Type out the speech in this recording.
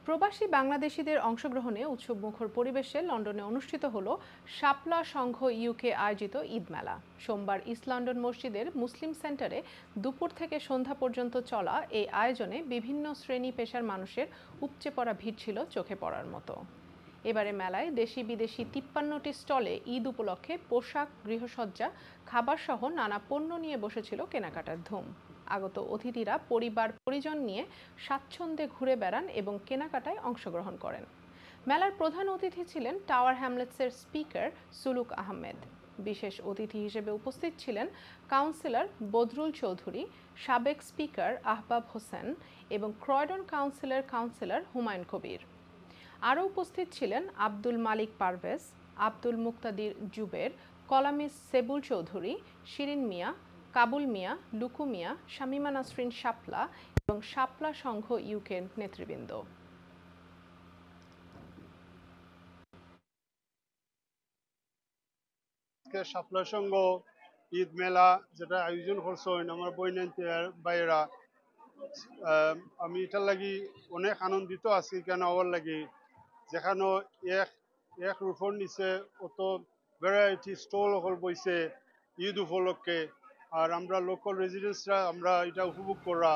প্রবাসী বাংলাদেশিদের অংশগ্রহণে উৎসবমুখর পরিবেশে লন্ডনে অনুষ্ঠিত হলো শাপলা সংঘ ইউকে আয়োজিত ঈদ মেলা। সোমবার ইস্ট লন্ডন মসজিদের মুসলিম সেন্টারে দুপুর থেকে সন্ধ্যা পর্যন্ত চলা এই আয়োজনে বিভিন্ন শ্রেণী পেশার মানুষের উপচে পড়া ভিড় ছিল চোখে পড়ার মতো। এবারে মেলায় দেশি বিদেশি ৫৩টি স্টলে ঈদ উপলক্ষে পোশাক, গৃহসজ্জা, খাবার সহ নানা পণ্য নিয়ে বসেছিল কেনাকাটার ধুম। আগত অতিথিরা পরিবার পরিজন নিয়ে স্বাচ্ছন্দ্যে ঘুরে বেড়ান এবং কেনাকাটায় অংশগ্রহণ করেন। মেলার প্রধান অতিথি ছিলেন টাওয়ার হ্যামলেটসের স্পিকার সুলুক আহমেদ। বিশেষ অতিথি হিসেবে উপস্থিত ছিলেন কাউন্সিলর বদরুল চৌধুরী, সাবেক স্পিকার আহবাব হোসেন এবং ক্রয়ডন কাউন্সিলর হুমায়ুন কবির। আরও উপস্থিত ছিলেন আব্দুল মালিক পারভেজ, আব্দুল মুক্তাদির জুবের, কলামিস্ট সেবুল চৌধুরী, শিরিন মিয়া, কাবুল মিয়া, লুকু মিয়া, শামিমা নাসরিন শাপলা এবং শাপলা সংঘ ইউকের নেতৃবৃন্দ। শাপলা সংঘ ঈদ মেলা যেটা আয়োজন করছেন আমার বইনান বাইরা, আমি এটার লাগি অনেক আনন্দিত আছি। কেন হওয়ার লাগি যেখানে এক এক রূপর নিচে অত ভ্যারাইটি স্টল হল বইছে ঈদ উপলক্ষে, আর আমরা লোকাল রেজিডেন্সরা আমরা এটা উপভোগ করা